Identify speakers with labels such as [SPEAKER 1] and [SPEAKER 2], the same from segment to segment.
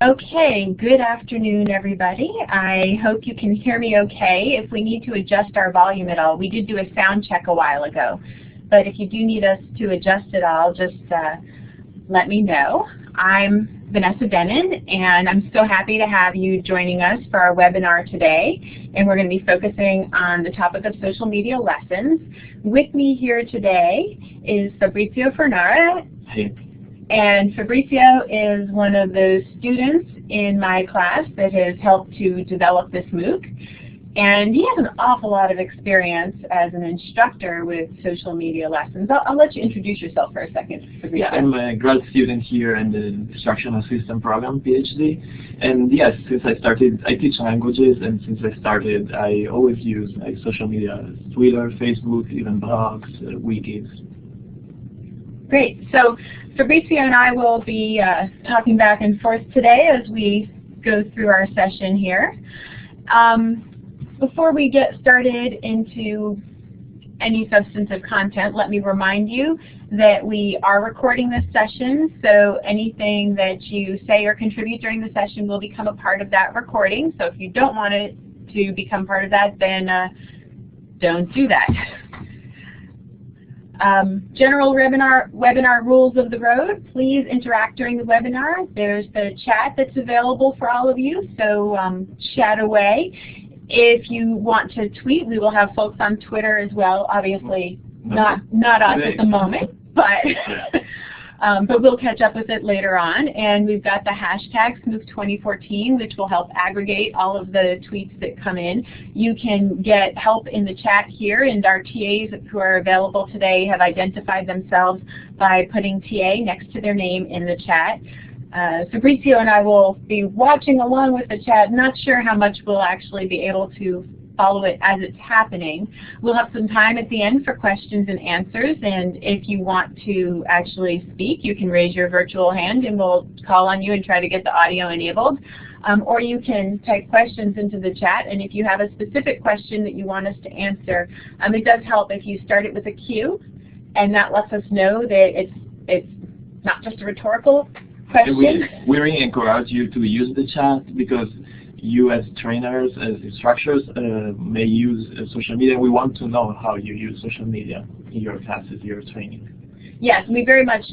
[SPEAKER 1] Okay, good afternoon everybody. I hope you can hear me okay. If we need to adjust our volume at all, we did do a sound check a while ago, but if you do need us to adjust it all, just let me know. I'm Vanessa Denon, and I'm so happy to have you joining us for our webinar today, and we're going to be focusing on the topic of social media lessons. With me here today is Fabrizio Fernara.
[SPEAKER 2] Hey.
[SPEAKER 1] And Fabrizio is one of those students in my class that has helped to develop this MOOC. And he has an awful lot of experience as an instructor with social media lessons. I'll let you introduce yourself for a second, Fabrizio.
[SPEAKER 2] Yeah, I'm a grad student here in the Instructional System program, PhD. And yes, since I started, I teach languages, and since I started, I always use social media, Twitter, Facebook, even blogs, wikis.
[SPEAKER 1] Great. So Fabrizio and I will be talking back and forth today as we go through our session here. Before we get started into any substantive content, let me remind you that we are recording this session, so anything that you say or contribute during the session will become a part of that recording. So if you don't want it to become part of that, then don't do that. General webinar rules of the road. Please interact during the webinar. There's the chat that's available for all of you, so chat away. If you want to tweet, we will have folks on Twitter as well. Obviously, not us at the moment, but but we'll catch up with it later on. And we've got the hashtag SMOOC2014, which will help aggregate all of the tweets that come in. You can get help in the chat here, and our TAs who are available today have identified themselves by putting TA next to their name in the chat. Fabrizio and I will be watching along with the chat. Not sure how much we'll actually be able to follow it as it's happening. We'll have some time at the end for questions and answers, and if you want to actually speak, you can raise your virtual hand and we'll call on you and try to get the audio enabled. Or you can type questions into the chat, and if you have a specific question that you want us to answer, it does help if you start it with a Q, and that lets us know that it's not just a rhetorical question.
[SPEAKER 2] We really encourage you to use the chat, because you as trainers, as instructors, may use social media. We want to know how you use social media in your classes, your training.
[SPEAKER 1] Yes, we very much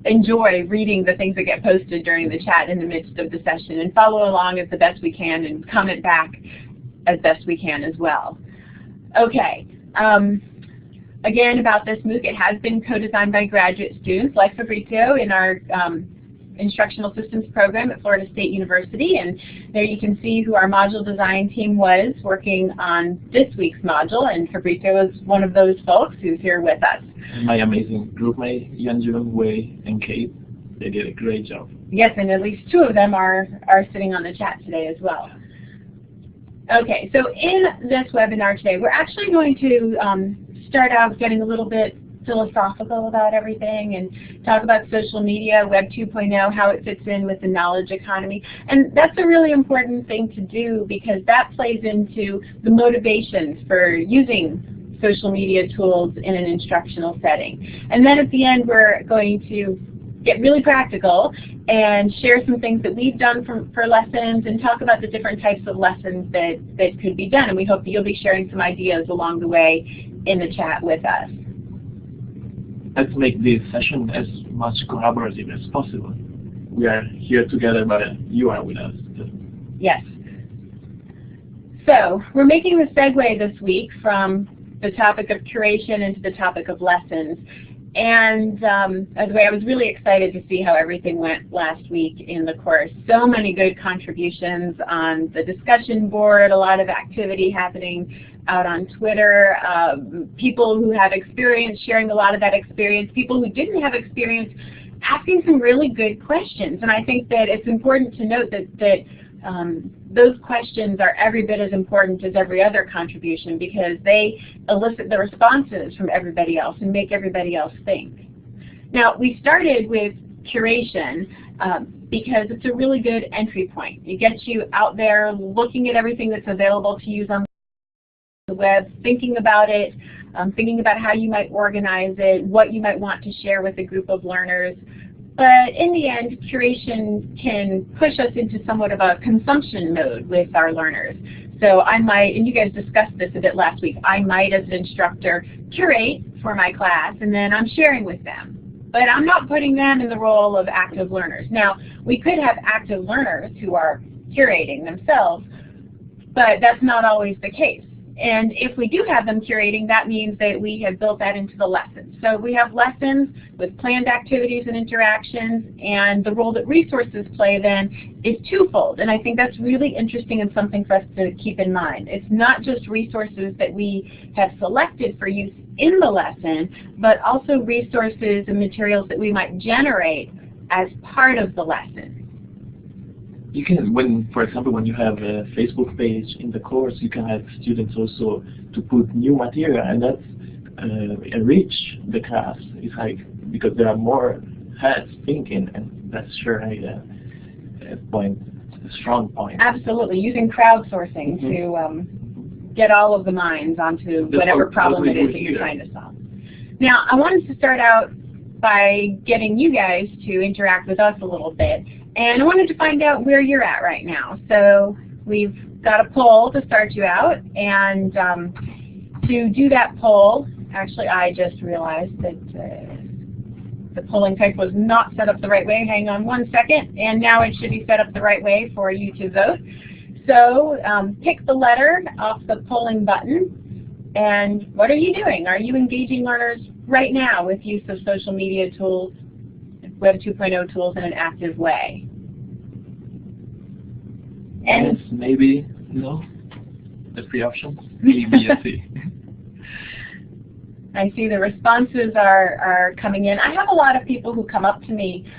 [SPEAKER 1] enjoy reading the things that get posted during the chat in the midst of the session, and follow along as the best we can and comment back as best we can as well. Okay. Again, about this MOOC, it has been co-designed by graduate students like Fabrizio in our Instructional Systems program at Florida State University, and there you can see who our module design team was working on this week's module, and Fabrizio is one of those folks who's here with us.
[SPEAKER 2] My amazing groupmate, Yanjun, Wei, and Kate, they did a great job.
[SPEAKER 1] Yes, and at least two of them are sitting on the chat today as well. Okay, so in this webinar today, we're actually going to start out getting a little bit philosophical about everything and talk about social media, Web 2.0, how it fits in with the knowledge economy. And that's a really important thing to do, because that plays into the motivations for using social media tools in an instructional setting. And then at the end, we're going to get really practical and share some things that we've done for lessons, and talk about the different types of lessons that could be done. And we hope that you'll be sharing some ideas along the way in the chat with us.
[SPEAKER 2] Let's make this session as much collaborative as possible. We are here together, but you are with us too.
[SPEAKER 1] Yes. So we're making the segue this week from the topic of curation into the topic of lessons. And by the way, I was really excited to see how everything went last week in the course. So many good contributions on the discussion board, a lot of activity happening out on Twitter, people who have experience sharing a lot of that experience, people who didn't have experience asking some really good questions. And I think that it's important to note that those questions are every bit as important as every other contribution, because they elicit the responses from everybody else and make everybody else think. Now, we started with curation because it's a really good entry point. It gets you out there looking at everything that's available to use on the web, thinking about it, thinking about how you might organize it, what you might want to share with a group of learners, But in the end, curation can push us into somewhat of a consumption mode with our learners. So I might, and you guys discussed this a bit last week, I might as an instructor curate for my class and then I'm sharing with them. But I'm not putting them in the role of active learners. Now, we could have active learners who are curating themselves, but that's not always the case. And if we do have them curating, that means that we have built that into the lessons. So we have lessons with planned activities and interactions, and the role that resources play then is twofold. And I think that's really interesting and something for us to keep in mind. It's not just resources that we have selected for use in the lesson, but also resources and materials that we might generate as part of the lesson.
[SPEAKER 2] You can, for example, when you have a Facebook page in the course, you can have students also to put new material, and that's enrich the class. It's like, because there are more heads thinking, and that's sure a strong point.
[SPEAKER 1] Absolutely, using crowdsourcing to get all of the minds onto whatever problem it is that you're trying to solve. Now, I wanted to start out by getting you guys to interact with us a little bit. And I wanted to find out where you're at right now. So we've got a poll to start you out. And to do that poll, actually I just realized that the polling type was not set up the right way. Hang on one second. And now it should be set up the right way for you to vote. So pick the letter off the polling button. And what are you doing? Are you engaging learners right now with use of social media tools, Web 2.0 tools in an active way? And
[SPEAKER 2] yes, maybe, no, the free option, maybe a C.
[SPEAKER 1] I see the responses are coming in. I have a lot of people who come up to me,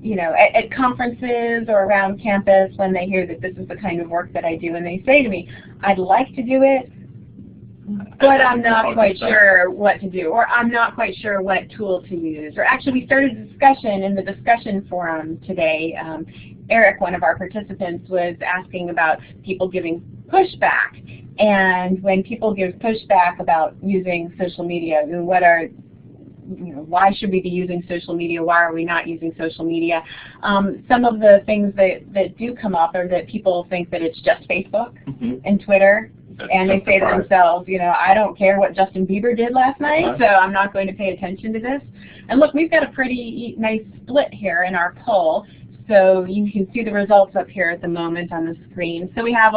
[SPEAKER 1] you know, at conferences or around campus when they hear that this is the kind of work that I do, and they say to me, I'd like to do it, but I'm not quite sure what to do, or I'm not quite sure what tool to use. Or actually, we started a discussion in the discussion forum today. Eric, one of our participants, was asking about people giving pushback. And when people give pushback about using social media, what are, why should we be using social media? Why are we not using social media? Some of the things that do come up are that people think that it's just Facebook and Twitter. And they say to themselves, I don't care what Justin Bieber did last night, so I'm not going to pay attention to this. And look, we've got a pretty nice split here in our poll. So you can see the results up here at the moment on the screen. So we have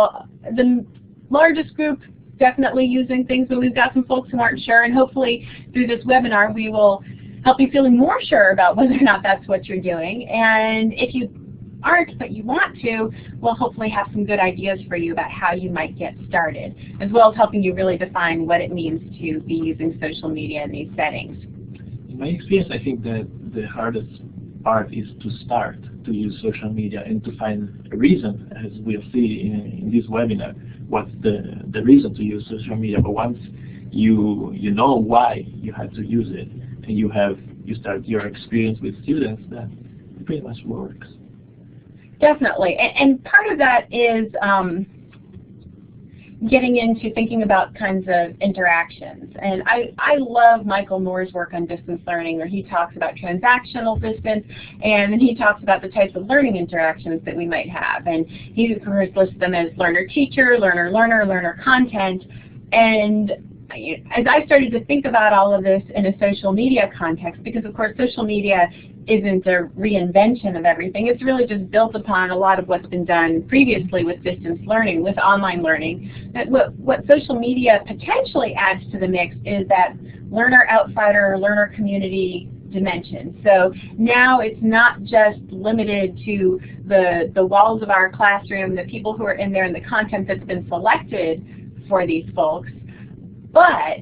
[SPEAKER 1] the largest group definitely using things, but we've got some folks who aren't sure. And hopefully through this webinar, we will help you feeling more sure about whether or not that's what you're doing. And if you aren't, but you want to, we'll hopefully have some good ideas for you about how you might get started, as well as helping you really define what it means to be using social media in these settings.
[SPEAKER 2] In my experience, I think that the hardest part is to start to use social media and to find a reason, as we'll see in this webinar, what's the reason to use social media. But once you know why you have to use it, and you start your experience with students, that it pretty much works.
[SPEAKER 1] Definitely, and part of that is getting into thinking about kinds of interactions. And I love Michael Moore's work on distance learning, where he talks about transactional distance, and then he talks about the types of learning interactions that we might have. And he, of course, lists them as learner-teacher, learner-learner, learner-content. And as I started to think about all of this in a social media context, because of course social media isn't a reinvention of everything, it's really just built upon a lot of what's been done previously with distance learning, with online learning. What social media potentially adds to the mix is that learner-outsider, learner-community dimension. So now it's not just limited to the walls of our classroom, the people who are in there, and the content that's been selected for these folks, but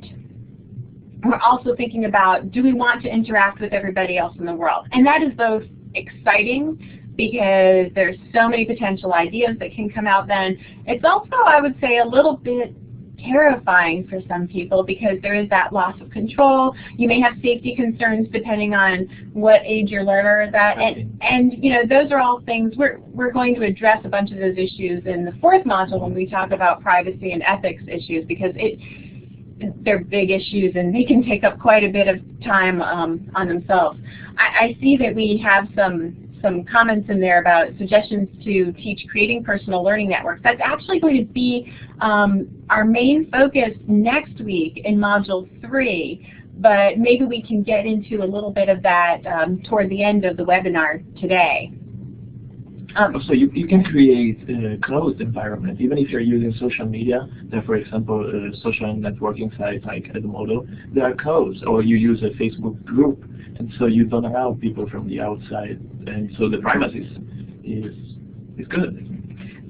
[SPEAKER 1] we're also thinking about, do we want to interact with everybody else in the world? And that is both exciting, because there's so many potential ideas that can come out then. It's also, I would say, a little bit terrifying for some people, because there is that loss of control. You may have safety concerns depending on what age your learner is at. And those are all things, we're going to address a bunch of those issues in the fourth module when we talk about privacy and ethics issues, because they're big issues and they can take up quite a bit of time on themselves. I see that we have some comments in there about suggestions to teach creating personal learning networks. That's actually going to be our main focus next week in Module 3, but maybe we can get into a little bit of that toward the end of the webinar today.
[SPEAKER 2] So you can create a closed environment, even if you're using social media. There, for example, social networking sites like Edmodo, they are closed, or you use a Facebook group, and so you don't allow people from the outside, and so the privacy is good.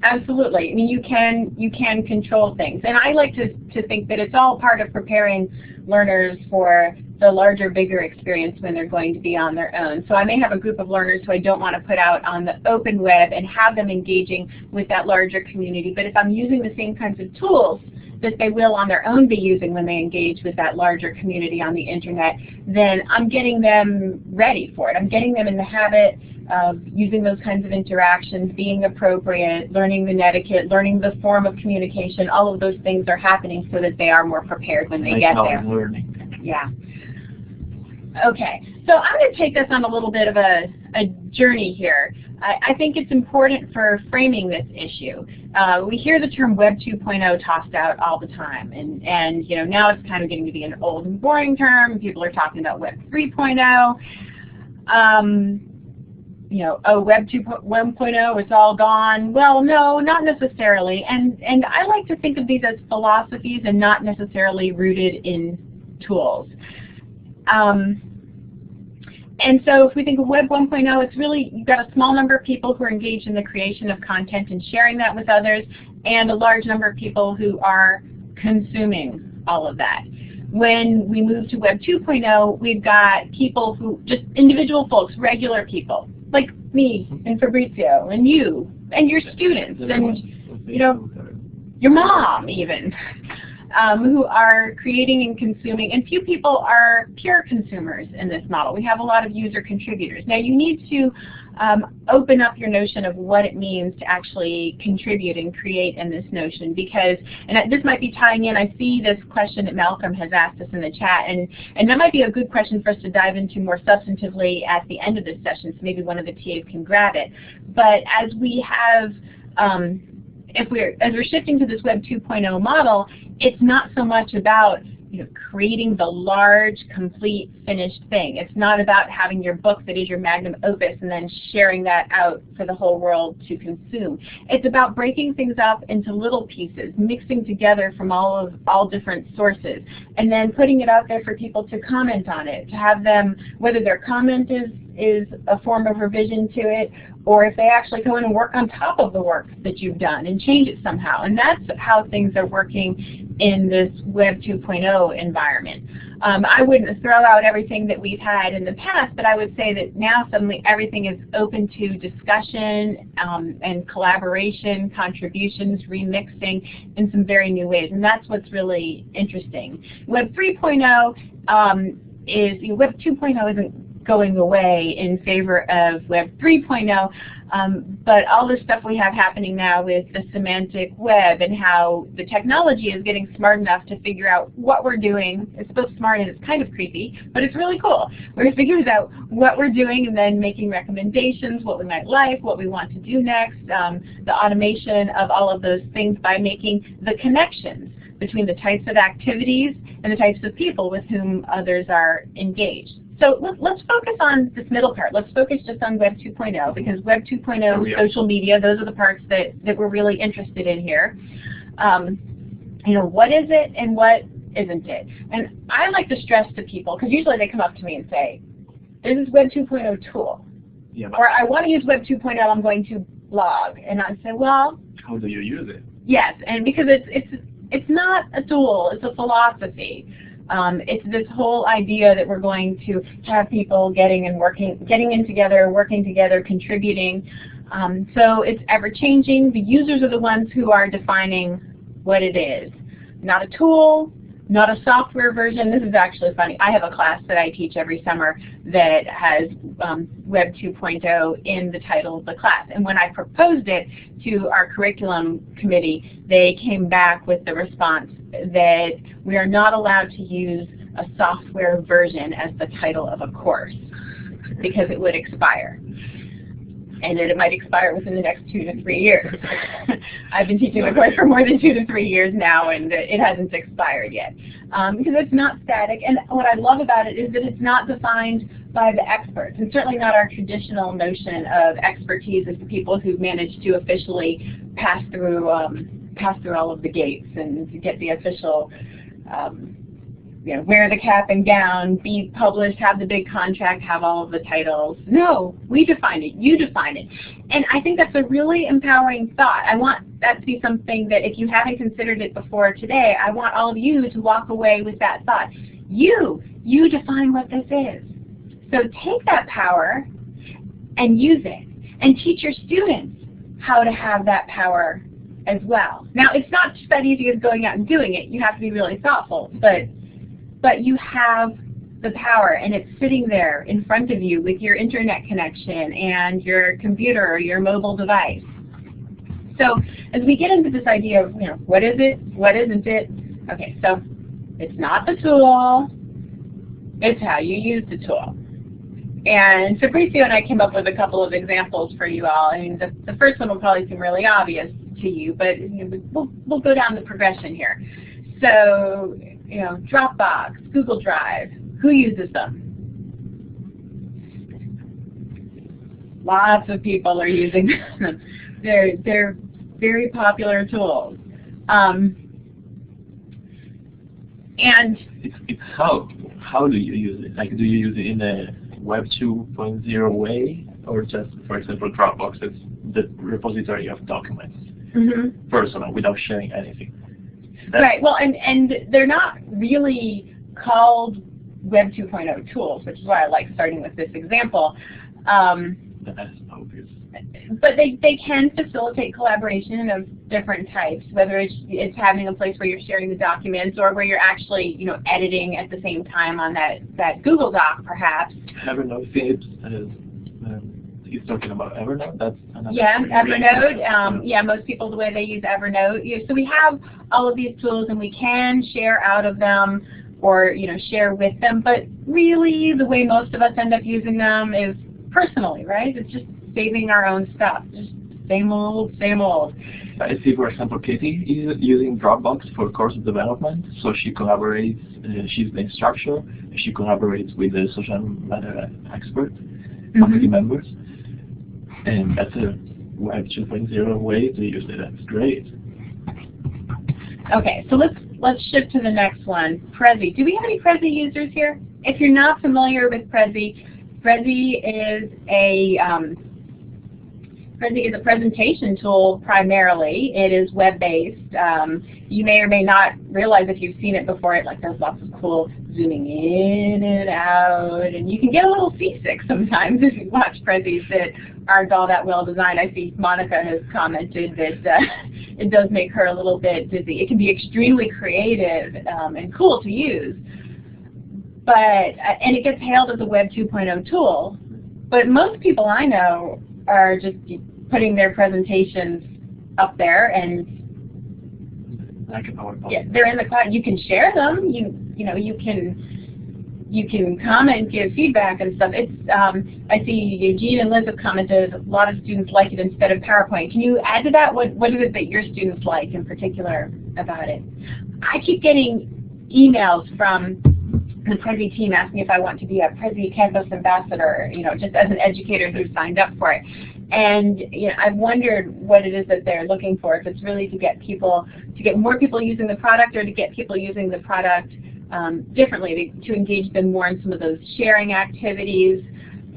[SPEAKER 1] Absolutely. I mean, you can control things, and I like to think that it's all part of preparing learners for the larger, bigger experience when they're going to be on their own. So I may have a group of learners who I don't want to put out on the open web and have them engaging with that larger community, but if I'm using the same kinds of tools that they will on their own be using when they engage with that larger community on the internet, then I'm getting them ready for it. I'm getting them in the habit of using those kinds of interactions, being appropriate, learning the etiquette, learning the form of communication. All of those things are happening so that they are more prepared when they get there.
[SPEAKER 2] Learning.
[SPEAKER 1] Yeah. Okay, so I'm going to take us on a little bit of a journey here. I think it's important for framing this issue. We hear the term Web 2.0 tossed out all the time, and you know, now it's kind of getting to be an old and boring term. People are talking about Web 3.0. You know, oh, Web 2.1.0, it's all gone. Well, no, not necessarily. And I like to think of these as philosophies and not necessarily rooted in tools. And so if we think of Web 1.0, it's really, you've got a small number of people who are engaged in the creation of content and sharing that with others, and a large number of people who are consuming all of that. When we move to Web 2.0, we've got people who, just individual folks, regular people, like me and Fabrizio and you and your students and, you know, your mom even. Who are creating and consuming, and few people are pure consumers in this model. We have a lot of user contributors. Now you need to open up your notion of what it means to actually contribute and create in this notion, because, and this might be tying in, I see this question that Malcolm has asked us in the chat, and that might be a good question for us to dive into more substantively at the end of this session, so maybe one of the TAs can grab it. But as we have, as we're shifting to this Web 2.0 model, it's not so much about, you know, creating the large, complete, finished thing. It's not about having your book that is your magnum opus and then sharing that out for the whole world to consume. It's about breaking things up into little pieces, mixing together from all different sources, and then putting it out there for people to comment on it, to have them, whether their comment is a form of revision to it, or if they actually go in and work on top of the work that you've done and change it somehow. And that's how things are working in this Web 2.0 environment. I wouldn't throw out everything that we've had in the past, but I would say that now suddenly everything is open to discussion and collaboration, contributions, remixing in some very new ways. And that's what's really interesting. Web 3.0 Web 2.0 isn't going away in favor of Web 3.0, but all the stuff we have happening now with the semantic web and how the technology is getting smart enough to figure out what we're doing. It's both smart and it's kind of creepy, but it's really cool. We're figuring out what we're doing and then making recommendations, what we might like, what we want to do next, the automation of all of those things by making the connections between the types of activities and the types of people with whom others are engaged. So let's focus on this middle part. Let's focus just on Web 2.0, because Web 2.0, social media, those are the parts that we're really interested in here. You know, what is it and what isn't it? And I like to stress to people, because usually they come up to me and say, this is Web 2.0 tool. Yeah, or I want to use Web 2.0, I'm going to blog. And I say, well,
[SPEAKER 2] how do you use it? Yes,
[SPEAKER 1] and because it's not a tool, it's a philosophy. It's this whole idea that we're going to have people getting in together, working together, contributing. So it's ever-changing. The users are the ones who are defining what it is. Not a tool, not a software version. This is actually funny. I have a class that I teach every summer that has Web 2.0 in the title of the class. And when I proposed it to our curriculum committee, they came back with the response that we are not allowed to use a software version as the title of a course because it would expire. And that it might expire within the next 2 to 3 years. I've been teaching the course for more than 2 to 3 years now, and it hasn't expired yet. Because it's not static, and what I love about it is that it's not defined by the experts, and certainly not our traditional notion of expertise as the people who manage to officially pass through all of the gates and to get the official wear the cap and gown, be published, have the big contract, have all of the titles. No, we define it, you define it. And I think that's a really empowering thought. I want that to be something that if you haven't considered it before today, I want all of you to walk away with that thought. You define what this is. So take that power and use it, and teach your students how to have that power as well. Now, it's not just that easy as going out and doing it. You have to be really thoughtful, but you have the power, and it's sitting there in front of you with your internet connection and your computer or your mobile device. So as we get into this idea of, what is it, what isn't it? Okay, so it's not the tool, it's how you use the tool. And Fabricio and I came up with a couple of examples for you all. I mean, the first one will probably seem really obvious to you, but we'll go down the progression here. So, Dropbox, Google Drive, who uses them? Lots of people are using them. They're very popular tools. And
[SPEAKER 2] it's how do you use it? Like, do you use it in a Web 2.0 way, or just, for example, Dropbox is the repository of documents, personal, without sharing anything?
[SPEAKER 1] Right. Well, and they're not really called Web 2.0 tools, which is why I like starting with this example.
[SPEAKER 2] That's obvious.
[SPEAKER 1] But they can facilitate collaboration of different types, whether it's having a place where you're sharing the documents or where you're actually editing at the same time on that Google Doc, perhaps.
[SPEAKER 2] Evernote, he's talking about Evernote. That's another.
[SPEAKER 1] Yeah, Evernote. Yeah, most people, the way they use Evernote. So we have all of these tools, and we can share out of them or share with them. But really, the way most of us end up using them is personally, right? It's just saving our own stuff. Just same old, same old.
[SPEAKER 2] I see, for example, Katie is using Dropbox for course development. So she collaborates. She's the instructor. She collaborates with the social media expert, faculty members. And that's a Web 2.0 way to use it. That's great. Okay, so let's shift to the next one. Prezi. Do we have any Prezi users here? If you're not familiar with Prezi, Prezi is a presentation tool primarily. It is web-based. You may or may not realize if you've seen it before. There's lots of cool zooming in and out, and you can get a little seasick sometimes if you watch Prezis that aren't all that well designed. I see Monica has commented that it does make her a little bit dizzy. It can be extremely creative and cool to use, and it gets hailed as a Web 2.0 tool. But most people I know are just putting their presentations up there, and like a PowerPoint. Yeah, they're in the cloud. You can share them. You can comment, give feedback and stuff. It's I see Eugene and Liz have commented a lot of students like it instead of PowerPoint. Can you add to that? What is it that your students like in particular about it? I keep getting emails from the Prezi team asking if I want to be a Prezi campus ambassador, just as an educator who signed up for it. And I've wondered what it is that they're looking for, if it's really to get more people using the product, or to get people using the product differently, to engage them more in some of those sharing activities,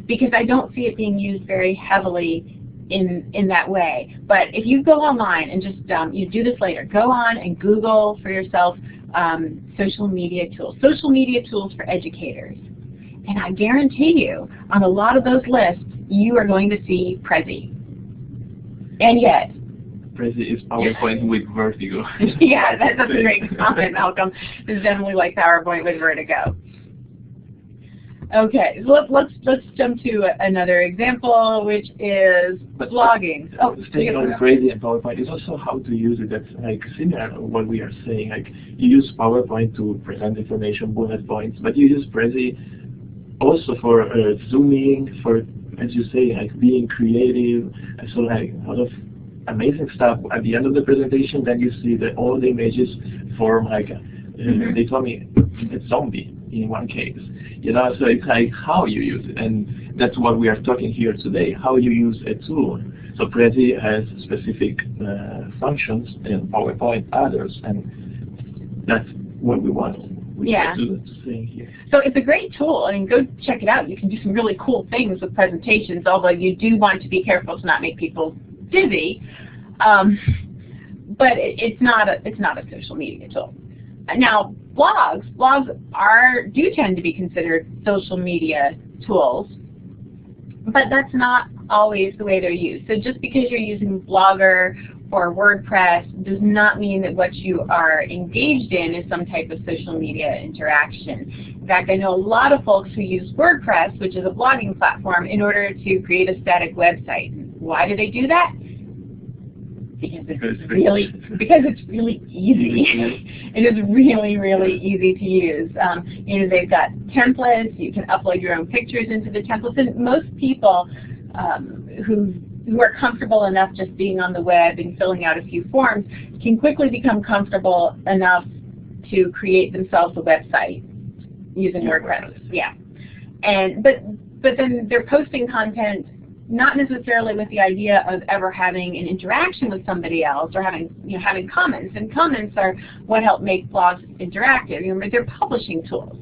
[SPEAKER 2] because I don't see it being used very heavily in that way. But if you go online and just, you do this later, go on and Google for yourself social media tools for educators. And I guarantee you, on a lot of those lists, you are going to see Prezi. And yet, Prezi is PowerPoint with vertigo.
[SPEAKER 1] Yeah, that's a great comment, Malcolm. It's definitely like PowerPoint with vertigo. Okay, so let's jump to another example, which is blogging.
[SPEAKER 2] Oh, staying on Prezi and PowerPoint is also how to use it. That's like similar to what we are saying. Like you use PowerPoint to present information, bullet points, but you use Prezi also for zooming, for, as you say, like being creative. And so like a lot of amazing stuff at the end of the presentation. Then you see that all the images form like they told me a zombie in one case. You know, so it's like how you use it, and that's what we are talking here today. How you use a tool. So Prezi has specific functions, and PowerPoint others, and that's what we want. To say here.
[SPEAKER 1] So it's a great tool. I mean, go check it out. You can do some really cool things with presentations. Although you do want to be careful to not make people dizzy, but it's not a social media tool. Now, blogs do tend to be considered social media tools, but that's not always the way they're used. So just because you're using Blogger or WordPress does not mean that what you are engaged in is some type of social media interaction. In fact, I know a lot of folks who use WordPress, which is a blogging platform, in order to create a static website. Why do they do that? Because it's really easy. It is really easy to use. You know, they've got templates. You can upload your own pictures into the templates. And most people who are comfortable enough just being on the web and filling out a few forms can quickly become comfortable enough to create themselves a website using WordPress. Yeah, but then they're posting content not necessarily with the idea of ever having an interaction with somebody else or having comments. And comments are what help make blogs interactive. You know, they're publishing tools.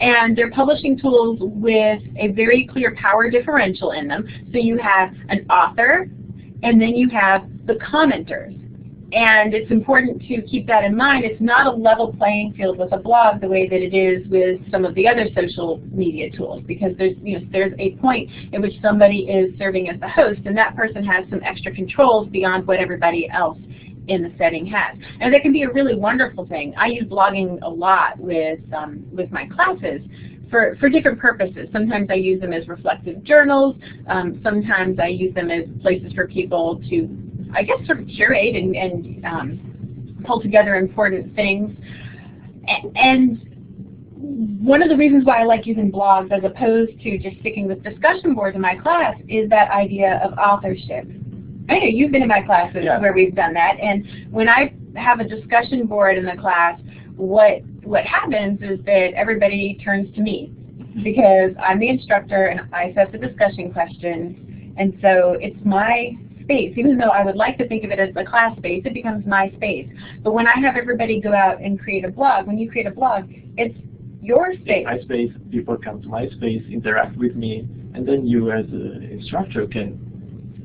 [SPEAKER 1] And they're publishing tools with a very clear power differential in them. So you have an author, and then you have the commenters. And it's important to keep that in mind. It's not a level playing field with a blog the way that it is with some of the other social media tools, because there's a point in which somebody is serving as the host, and that person has some extra controls beyond what everybody else in the setting has. And that can be a really wonderful thing. I use blogging a lot with my classes for different purposes. Sometimes I use them as reflective journals. Sometimes I use them as places for people to, I guess, sort of curate and pull together important things. And one of the reasons why I like using blogs as opposed to just sticking with discussion boards in my class is that idea of authorship. I know you've been in my classes where we've done that, and when I have a discussion board in the class, what happens is that everybody turns to me because I'm the instructor and I set the discussion questions, and so it's my space. Even though I would like to think of it as a class space, it becomes my space. But when I have everybody go out and create a blog, when you create a blog, it's your space.
[SPEAKER 2] My space, people come to my space, interact with me, and then you as an instructor can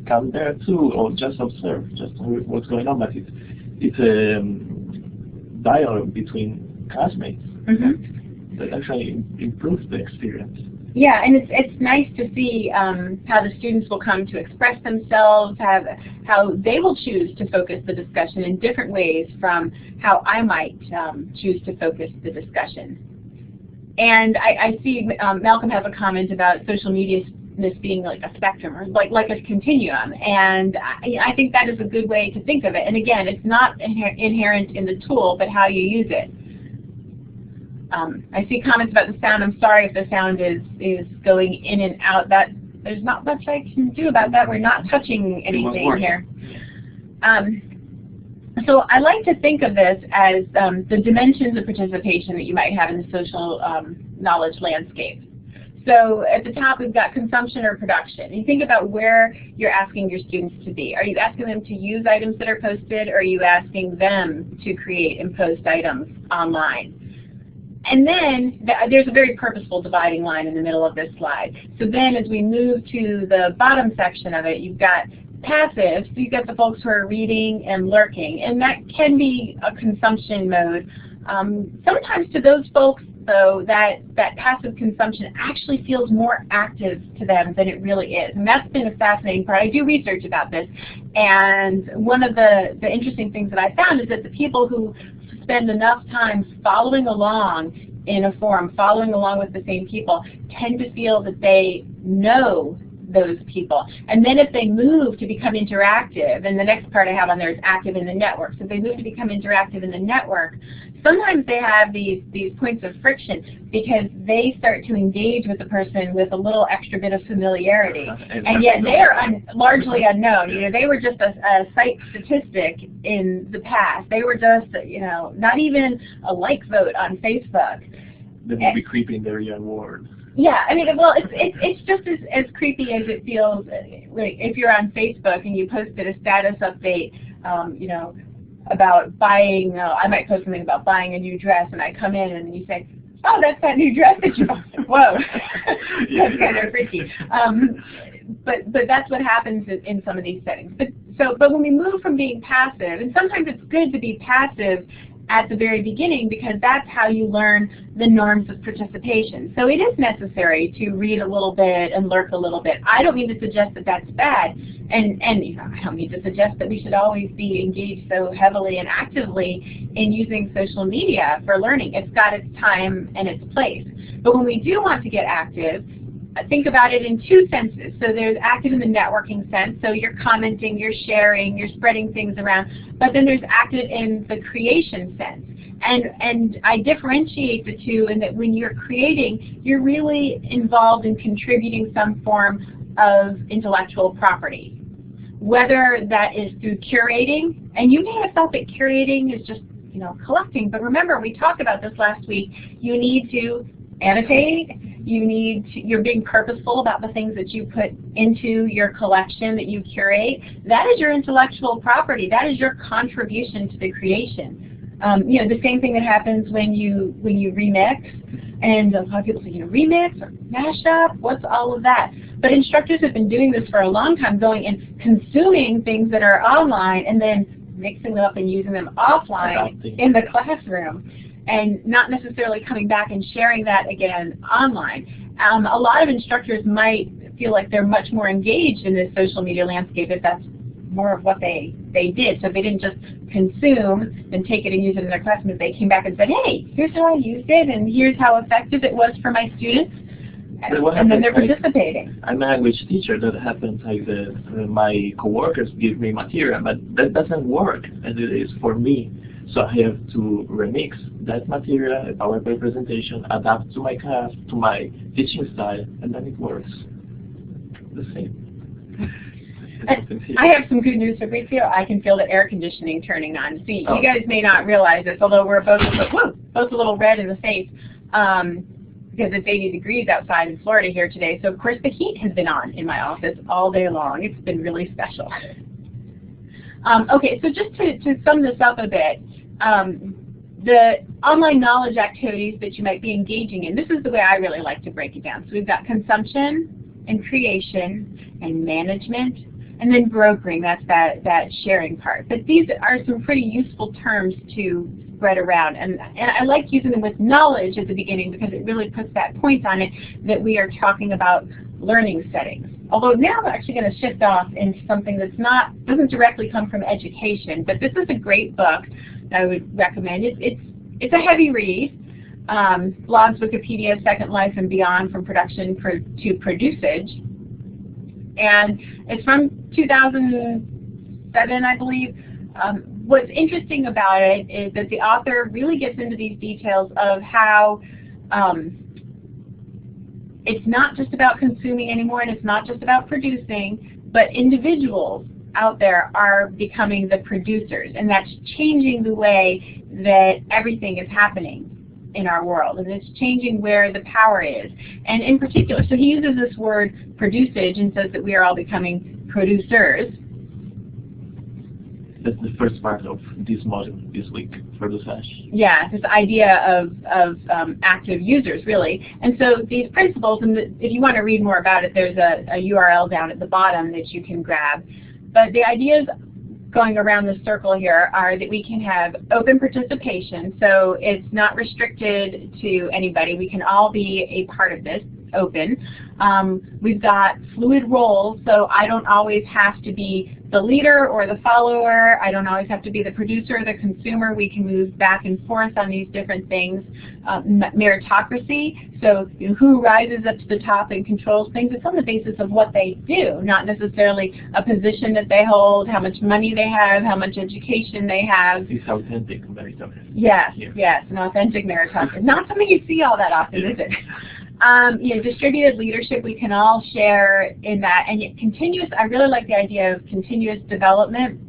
[SPEAKER 2] come there too, or just observe just what's going on. But it's a dialogue between classmates that actually improves the experience.
[SPEAKER 1] Yeah, and it's nice to see how the students will come to express themselves, how they will choose to focus the discussion in different ways from how I might choose to focus the discussion. And I see Malcolm has a comment about social media being like a spectrum, or like a continuum, and I think that is a good way to think of it. And again, it's not inherent in the tool, but how you use it. I see comments about the sound. I'm sorry if the sound is going in and out. That there's not much I can do about that. We're not touching anything here. So I like to think of this as the dimensions of participation that you might have in the social knowledge landscape. So at the top we've got consumption or production. You think about where you're asking your students to be. Are you asking them to use items that are posted, or are you asking them to create and post items online? And then there's a very purposeful dividing line in the middle of this slide. So then as we move to the bottom section of it, you've got passive, so you've got the folks who are reading and lurking, and that can be a consumption mode. Sometimes to those folks, So that passive consumption actually feels more active to them than it really is. And that's been a fascinating part. I do research about this, and one of the interesting things that I found is that the people who spend enough time following along in a forum, following along with the same people, tend to feel that they know those people. And then if they move to become interactive, and the next part I have on there is active in the network. So if they move to become interactive in the network, sometimes they have these points of friction because they start to engage with the person with a little extra bit of familiarity. And yet they are largely unknown. You know, they were just a site statistic in the past. They were just, you know, not even a like vote on Facebook.
[SPEAKER 2] They will be creepy in their young world.
[SPEAKER 1] Yeah, I mean, well, it's just as creepy as it feels. Like if you're on Facebook and you posted a status update, you know, about buying. I might post something about buying a new dress, and I come in and you say, "Oh, that's that new dress that you bought." Whoa, that's kind of freaky. But that's what happens in some of these settings. But when we move from being passive, and sometimes it's good to be passive at the very beginning because that's how you learn the norms of participation. So it is necessary to read a little bit and lurk a little bit. I don't mean to suggest that that's bad, and you know, I don't mean to suggest that we should always be engaged so heavily and actively in using social media for learning. It's got its time and its place. But when we do want to get active, think about it in two senses. So there's active in the networking sense, so you're commenting, you're sharing, you're spreading things around, but then there's active in the creation sense. And I differentiate the two in that when you're creating, you're really involved in contributing some form of intellectual property. Whether that is through curating, and you may have thought that curating is just, you know, collecting, but remember, we talked about this last week, you need to annotate, you're being purposeful about the things that you put into your collection that you curate. That is your intellectual property. That is your contribution to the creation. You know, the same thing that happens when you remix, and a lot of people say, you know, remix or mashup, what's all of that? But instructors have been doing this for a long time, going and consuming things that are online and then mixing them up and using them offline in the classroom, and not necessarily coming back and sharing that again online. A lot of instructors might feel like they're much more engaged in this social media landscape if that's more of what they did. So if they didn't just consume and take it and use it in their classroom, if they came back and said, hey, here's how I used it and here's how effective it was for my students, and then they're participating.
[SPEAKER 2] I'm a language teacher. That happens like this. My coworkers give me material, but that doesn't work as it is for me. So I have to remix that material, a PowerPoint presentation, adapt to my class, to my teaching style, and then it works the same.
[SPEAKER 1] I have some good news for Fabrizio. I can feel the air conditioning turning on. See, you guys may not realize this, although we're both a little red in the face, because it's 80 degrees outside in Florida here today. So of course the heat has been on in my office all day long. It's been really special. Okay, so just to sum this up a bit, the online knowledge activities that you might be engaging in, this is the way I really like to break it down. So we've got consumption and creation and management, and then brokering, that's that sharing part. But these are some pretty useful terms to spread around, and I like using them with knowledge at the beginning because it really puts that point on it that we are talking about learning settings. Although now I'm actually going to shift off into something that's doesn't directly come from education, but this is a great book that I would recommend. It's a heavy read. Blogs, Wikipedia, Second Life, and Beyond, from production to producage. And it's from 2007, I believe. What's interesting about it is that the author really gets into these details of how it's not just about consuming anymore, and it's not just about producing, but individuals out there are becoming the producers, and that's changing the way that everything is happening in our world, and it's changing where the power is. And in particular, so he uses this word producage and says that we are all becoming producers.
[SPEAKER 2] That's the first part of this module this week for the SASH.
[SPEAKER 1] Yeah, this idea of active users, really. And so these principles, and if you want to read more about it, there's a URL down at the bottom that you can grab. But the ideas going around the circle here are that we can have open participation, so it's not restricted to anybody. We can all be a part of this, open. We've got fluid roles, so I don't always have to be the leader or the follower. I don't always have to be the producer or the consumer. We can move back and forth on these different things. Meritocracy, so who rises up to the top and controls things, it's on the basis of what they do, not necessarily a position that they hold, how much money they have, how much education they have.
[SPEAKER 2] It's authentic meritocracy.
[SPEAKER 1] Yes, yes, an authentic meritocracy. Not something you see all that often, is it? Distributed leadership, we can all share in that, and yet continuous, I really like the idea of continuous development,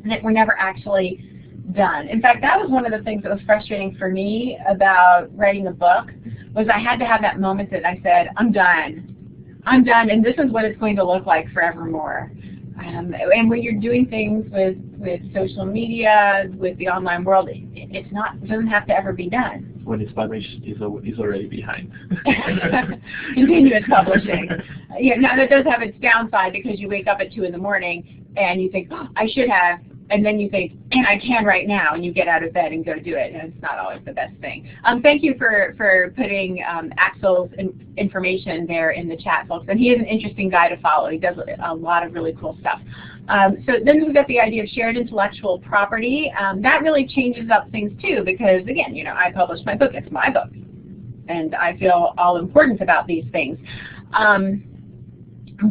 [SPEAKER 1] that we're never actually done. In fact, that was one of the things that was frustrating for me about writing the book, was I had to have that moment that I said, I'm done, and this is what it's going to look like forevermore. And when you're doing things with social media, with the online world, it doesn't have to ever be done.
[SPEAKER 2] When it's published, it's already behind.
[SPEAKER 1] Continuous publishing. Now that does have its downside, because you wake up at 2 in the morning and you think, oh, I should have, and then you think, and I can right now, and you get out of bed and go do it, and it's not always the best thing. Thank you for putting Axel's information there in the chat, folks, and he is an interesting guy to follow. He does a lot of really cool stuff. So then we've got the idea of shared intellectual property. That really changes up things too, because again, I published my book, it's my book, and I feel all important about these things.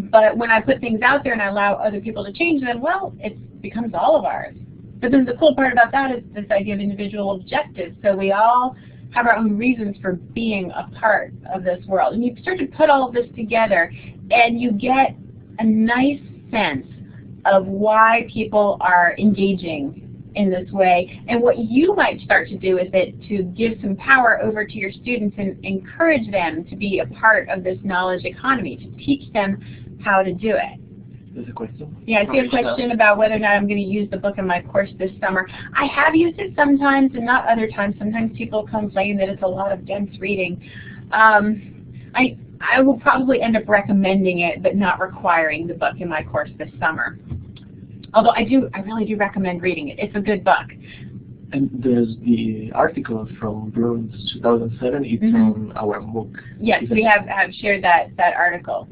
[SPEAKER 1] But when I put things out there and I allow other people to change them, well, it becomes all of ours. But then the cool part about that is this idea of individual objectives. So we all have our own reasons for being a part of this world. And you start to put all of this together, and you get a nice sense of why people are engaging in this way. And what you might start to do is to give some power over to your students and encourage them to be a part of this knowledge economy, to teach them how to do it.
[SPEAKER 2] There's a question?
[SPEAKER 1] Yeah, I see a question about whether or not I'm going to use the book in my course this summer. I have used it sometimes and not other times. Sometimes people complain that it's a lot of dense reading. I will probably end up recommending it, but not requiring the book in my course this summer. Although I really do recommend reading it. It's a good book.
[SPEAKER 2] And there's the article from Bruins 2007. It's on our MOOC.
[SPEAKER 1] Yes, we have shared that article.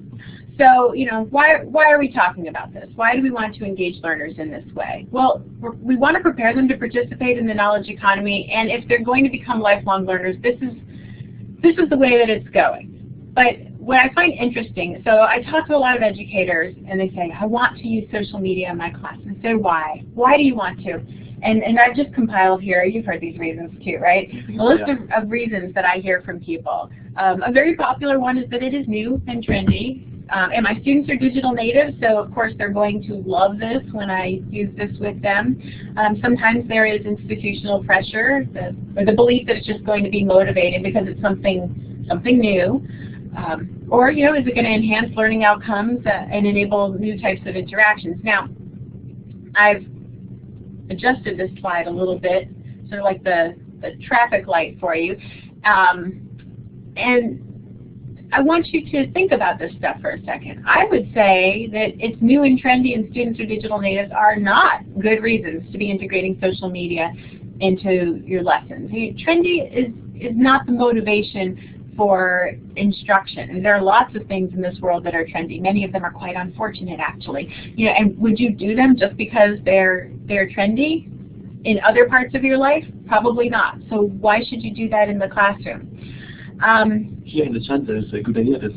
[SPEAKER 1] So, why are we talking about this? Why do we want to engage learners in this way? Well, we want to prepare them to participate in the knowledge economy, and if they're going to become lifelong learners, this is the way that it's going. But what I find interesting, so I talk to a lot of educators, and they say, I want to use social media in my class. And I say, why? Why do you want to? And I've just compiled here, you've heard these reasons too, right? A list of reasons that I hear from people. A very popular one is that it is new and trendy. And my students are digital natives, so of course they're going to love this when I use this with them. Sometimes there is institutional pressure, or the belief that it's just going to be motivated because it's something new. Or, is it going to enhance learning outcomes and enable new types of interactions? Now, I've adjusted this slide a little bit, sort of like the traffic light for you. And I want you to think about this stuff for a second. I would say that it's new and trendy and students or digital natives are not good reasons to be integrating social media into your lessons. Trendy is not the motivation for instruction. And there are lots of things in this world that are trendy. Many of them are quite unfortunate, actually. And would you do them just because they're trendy in other parts of your life? Probably not. So why should you do that in the classroom?
[SPEAKER 2] Here in the chat, there's a good idea that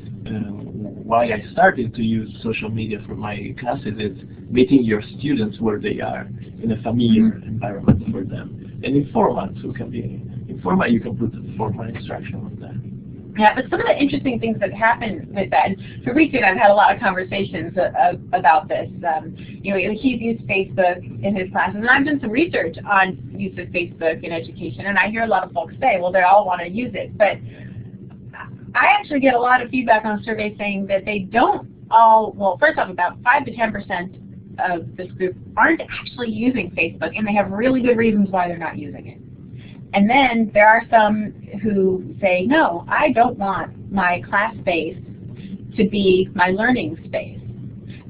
[SPEAKER 2] why I started to use social media for my classes is meeting your students where they are in a familiar environment for them. And in formats, so it can be in format, you can put formal instruction on that.
[SPEAKER 1] Yeah, but some of the interesting things that happen with that, and Fabrizio and I've had a lot of conversations about this. He's used Facebook in his classes, and I've done some research on use of Facebook in education, and I hear a lot of folks say, well, they all want to use it. But I actually get a lot of feedback on surveys saying that they don't all, well, first off, about 5 to 10% of this group aren't actually using Facebook, and they have really good reasons why they're not using it. And then there are some who say, no, I don't want my class space to be my learning space.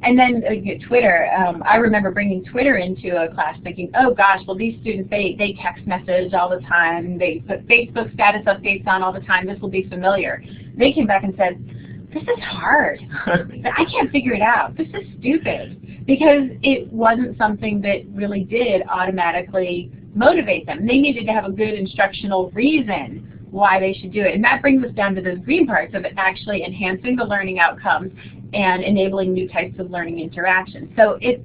[SPEAKER 1] And then Twitter, I remember bringing Twitter into a class thinking, oh gosh, well these students, they text message all the time, they put Facebook status updates on all the time, this will be familiar. They came back and said, this is hard. I can't figure it out. This is stupid. Because it wasn't something that really did automatically motivate them. They needed to have a good instructional reason why they should do it. And that brings us down to those green parts of it actually enhancing the learning outcomes and enabling new types of learning interactions. So if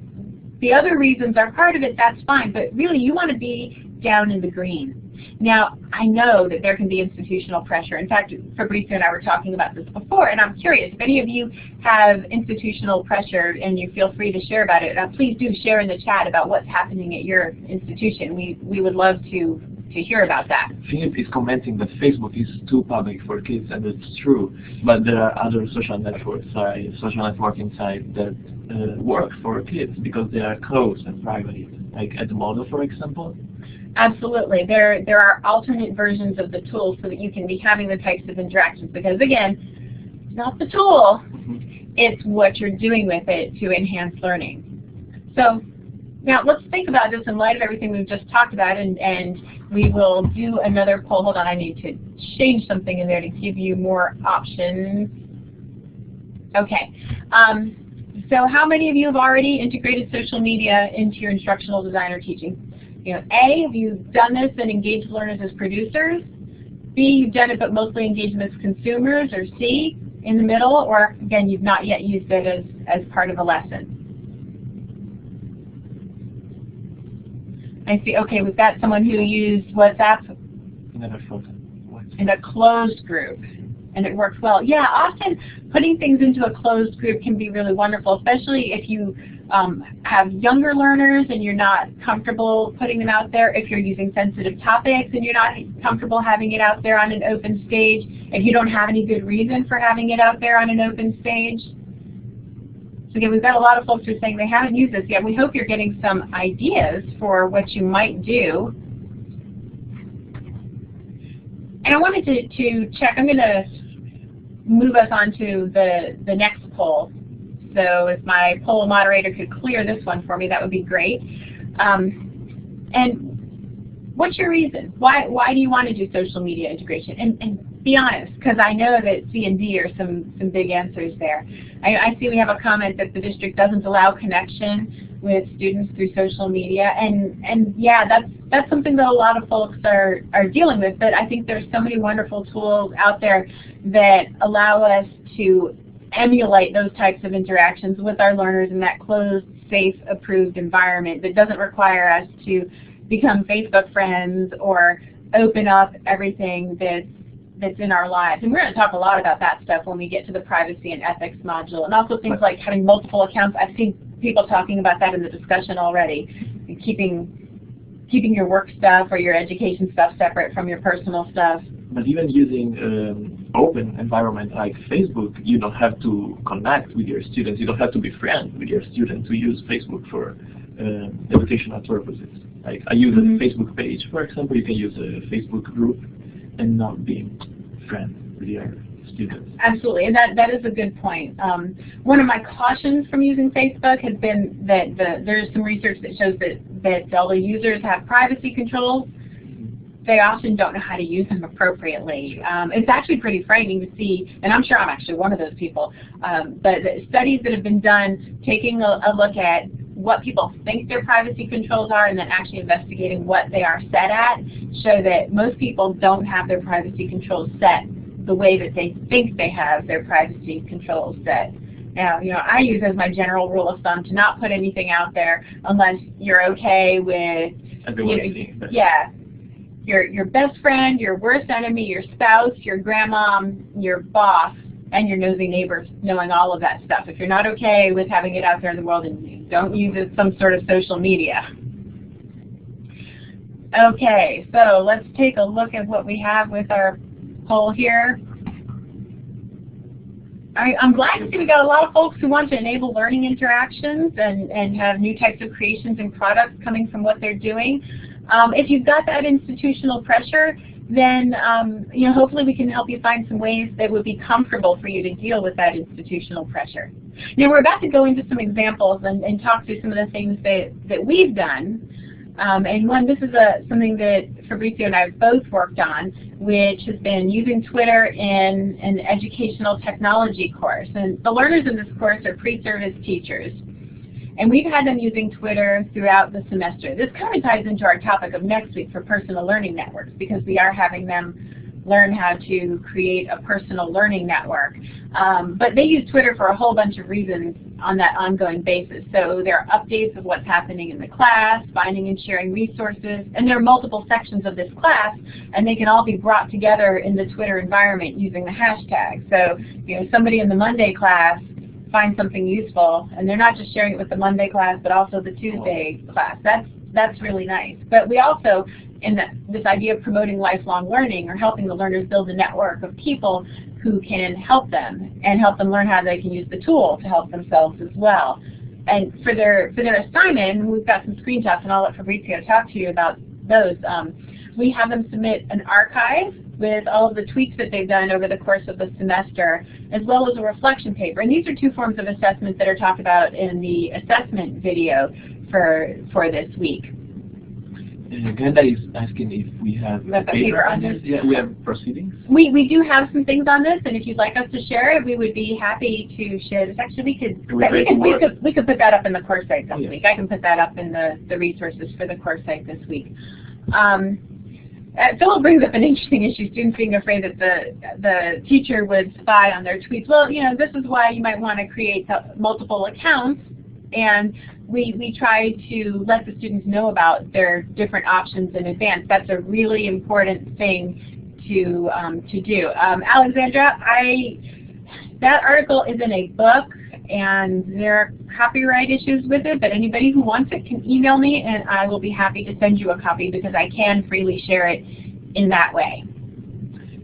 [SPEAKER 1] the other reasons are part of it, that's fine, but really you want to be down in the green. Now, I know that there can be institutional pressure. In fact, Fabrizio and I were talking about this before, and I'm curious, if any of you have institutional pressure and you feel free to share about it, please do share in the chat about what's happening at your institution. We would love to hear about that.
[SPEAKER 2] Philip is commenting that Facebook is too public for kids, and it's true. But there are other social networking sites that work for kids because they are closed and private, like Edmodo, for example.
[SPEAKER 1] Absolutely. There are alternate versions of the tool so that you can be having the types of interactions. Because again, it's not the tool, it's what you're doing with it to enhance learning. So now let's think about this in light of everything we've just talked about, and we will do another poll. Hold on, I need to change something in there to give you more options. Okay. So how many of you have already integrated social media into your instructional design or teaching? You know, A, have you done this and engaged learners as producers? B, you've done it but mostly engaged them as consumers? Or C, in the middle? Or again, you've not yet used it as part of a lesson? I see, okay, we've got someone who used WhatsApp in a closed group, and it worked well. Yeah, often putting things into a closed group can be really wonderful, especially if you have younger learners and you're not comfortable putting them out there, if you're using sensitive topics and you're not comfortable having it out there on an open stage, if you don't have any good reason for having it out there on an open stage. So again, we've got a lot of folks who are saying they haven't used this yet. We hope you're getting some ideas for what you might do. And I wanted to check, I'm going to move us on to the next poll. So if my poll moderator could clear this one for me, that would be great. And what's your reason? Why do you want to do social media integration? And be honest, because I know that C and D are some big answers there. I see we have a comment that the district doesn't allow connection with students through social media, and yeah, that's something that a lot of folks are dealing with, but I think there's so many wonderful tools out there that allow us to emulate those types of interactions with our learners in that closed, safe, approved environment that doesn't require us to become Facebook friends or open up everything that's in our lives. And we're going to talk a lot about that stuff when we get to the privacy and ethics module, and also things like having multiple accounts. I've seen people talking about that in the discussion already, and keeping your work stuff or your education stuff separate from your personal stuff.
[SPEAKER 2] But even using open environment like Facebook, you don't have to connect with your students. You don't have to be friends with your students to use Facebook for educational purposes. Like I use a Facebook page, for example. You can use a Facebook group and not being friends with your students.
[SPEAKER 1] Absolutely, and that is a good point. One of my cautions from using Facebook has been that there's some research that shows that although users have privacy controls, they often don't know how to use them appropriately. It's actually pretty frightening to see, and I'm sure I'm actually one of those people, but studies that have been done taking a look at what people think their privacy controls are and then actually investigating what they are set at show that most people don't have their privacy controls set the way that they think they have their privacy controls set. Now, you know, I use as my general rule of thumb to not put anything out there unless you're okay with, your best friend, your worst enemy, your spouse, your grandma, your boss, and your nosy neighbors knowing all of that stuff. If you're not okay with having it out there in the world, then don't use it as some sort of social media. Okay, so let's take a look at what we have with our poll here. I'm glad to see we got a lot of folks who want to enable learning interactions and have new types of creations and products coming from what they're doing. If you've got that institutional pressure, then hopefully we can help you find some ways that would be comfortable for you to deal with that institutional pressure. Now we're about to go into some examples and talk through some of the things that we've done. And this is something that Fabrizio and I have both worked on, which has been using Twitter in an educational technology course. And the learners in this course are pre-service teachers. And we've had them using Twitter throughout the semester. This kind of ties into our topic of next week for personal learning networks, because we are having them learn how to create a personal learning network. But they use Twitter for a whole bunch of reasons on that ongoing basis. So there are updates of what's happening in the class, finding and sharing resources, and there are multiple sections of this class, and they can all be brought together in the Twitter environment using the hashtag. So somebody in the Monday class find something useful, and they're not just sharing it with the Monday class, but also the Tuesday class. That's really nice. But we also, in this idea of promoting lifelong learning, or helping the learners build a network of people who can help them and help them learn how they can use the tool to help themselves as well. And for their assignment, we've got some screenshots, and I'll let Fabrizio talk to you about those. We have them submit an archive with all of the tweaks that they've done over the course of the semester, as well as a reflection paper. And these are two forms of assessment that are talked about in the assessment video for this week.
[SPEAKER 2] Glenda is asking if we have a paper on this. Yeah, we have proceedings.
[SPEAKER 1] We do have some things on this, and if you'd like us to share it, we would be happy to share this. Actually, we could put that up in the course site this week. I can put that up in the resources for the course site this week. Philip brings up an interesting issue, students being afraid that the teacher would spy on their tweets. Well, this is why you might want to create multiple accounts, and we try to let the students know about their different options in advance. That's a really important thing to do. Alexandra, that article is in a book, and there are copyright issues with it, but anybody who wants it can email me, and I will be happy to send you a copy, because I can freely share it in that way.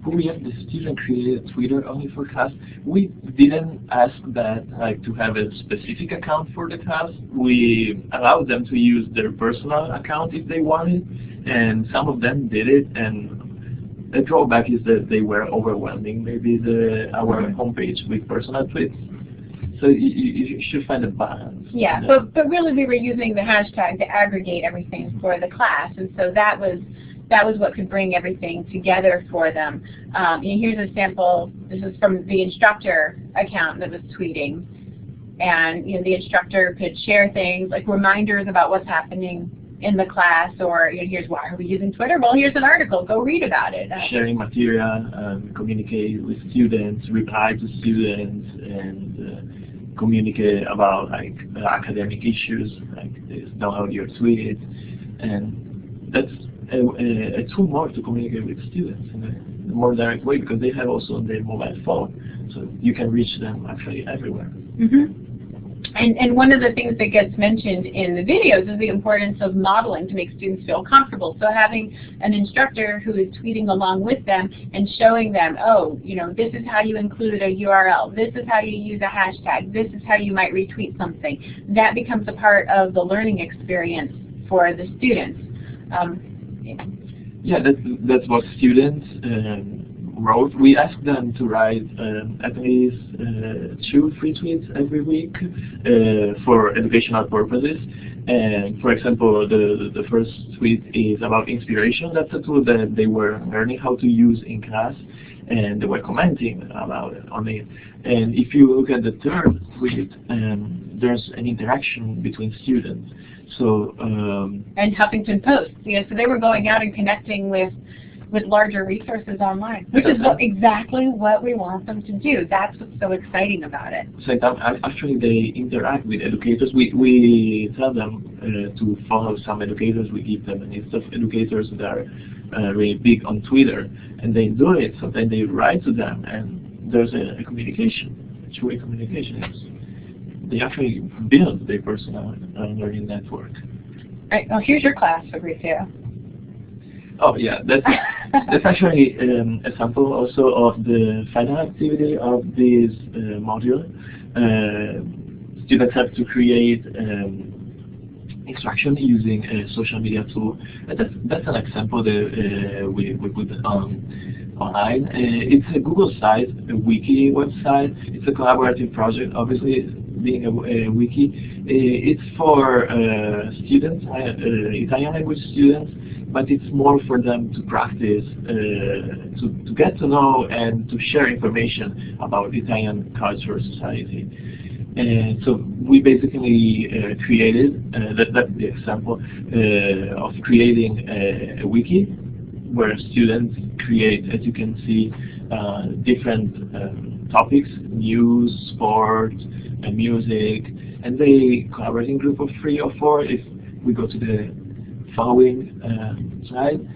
[SPEAKER 2] We have the student created Twitter only for class. We didn't ask that to have a specific account for the class. We allowed them to use their personal account if they wanted, and some of them did it, and the drawback is that they were overwhelming maybe our homepage with personal tweets. So you should find a balance. Yeah,
[SPEAKER 1] but really we were using the hashtag to aggregate everything for the class, and so that was what could bring everything together for them. Here's a sample. This is from the instructor account that was tweeting, and the instructor could share things like reminders about what's happening in the class, or here's why are we using Twitter? Well, here's an article. Go read about it.
[SPEAKER 2] Sharing material, communicate with students, reply to students, and communicate about academic issues, download your tweet, and that's a tool more to communicate with students in a more direct way, because they have also their mobile phone, so you can reach them actually everywhere.
[SPEAKER 1] Mm-hmm. And one of the things that gets mentioned in the videos is the importance of modeling to make students feel comfortable. So having an instructor who is tweeting along with them and showing them, oh, this is how you include a URL, this is how you use a hashtag, this is how you might retweet something. That becomes a part of the learning experience for the students.
[SPEAKER 2] Yeah, that's what students wrote. We asked them to write at least 2-3 tweets every week for educational purposes. And for example, the first tweet is about inspiration. That's a tool that they were learning how to use in class, and they were commenting about it on it. And if you look at the third tweet, there's an interaction between students. So
[SPEAKER 1] and Huffington Post, so they were going out and connecting with larger resources online, which is exactly what we want them to do. That's what's so exciting about it.
[SPEAKER 2] So actually they interact with educators. We tell them to follow some educators. We give them a list of educators that are really big on Twitter, and they do it. So then they write to them, and there's a communication, a two-way communication. They actually build their personal learning network.
[SPEAKER 1] Right. Well, here's your class, Fabrizio.
[SPEAKER 2] Oh yeah, that's actually a sample also of the final activity of this module. Students have to create instruction using a social media tool. That's an example that we put online. It's a Google site, a wiki website. It's a collaborative project, obviously, being a wiki. It's for students, Italian language students, but it's more for them to practice, to get to know and to share information about Italian culture, society. And so we basically created, that's the example of creating a wiki where students create, as you can see, different topics, news, sport, music, and they collaborate in group of 3 or 4. If we go to the following slide,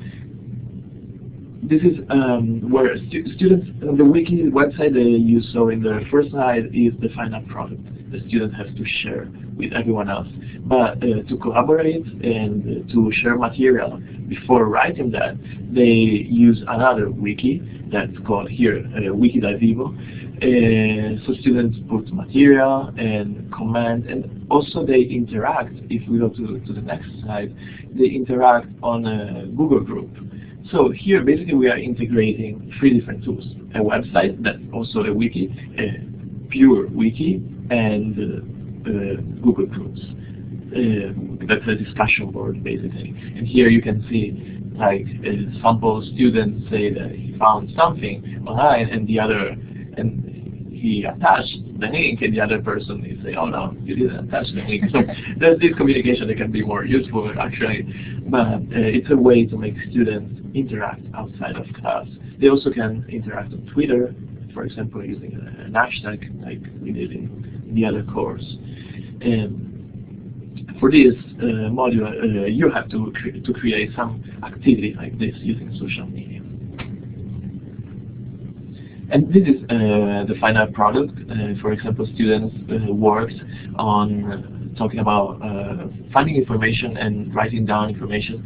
[SPEAKER 2] this is where students on the wiki website they use. So in the first slide is the final product the student has to share with everyone else. But to collaborate and to share material before writing that, they use another wiki that's called here Wiki dal Vivo. So students put material and comment, and also they interact. If we go to the next slide, they interact on a Google group. So here basically we are integrating 3 different tools: a website that's also a wiki, a pure wiki, and Google groups. That's a discussion board basically. And here you can see like sample students say that he found something online, and he attached the link, and the other person is saying, oh no, you didn't attach the link. So there's this communication that can be more useful actually, but it's a way to make students interact outside of class. They also can interact on Twitter, for example, using an hashtag like we did in the other course. And for this module, you have to create some activity like this using social media. And this is the final product. For example, students worked on talking about finding information and writing down information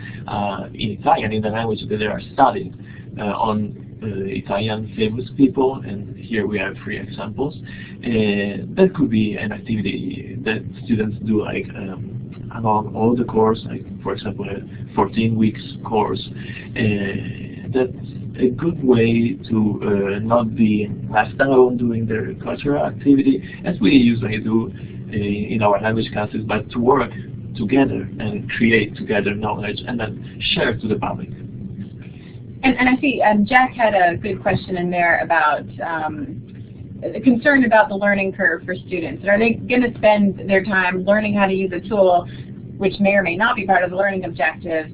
[SPEAKER 2] in Italian, in the language that they are studying, on Italian famous people. And here we have 3 examples. That could be an activity that students do like along all the course, like for example a 14 weeks course. That's a good way to not be left alone doing their cultural activity, as we usually do in our language classes, but to work together and create together knowledge and then share to the public.
[SPEAKER 1] And I see Jack had a good question in there about the concern about the learning curve for students. Are they going to spend their time learning how to use a tool, which may or may not be part of the learning objectives,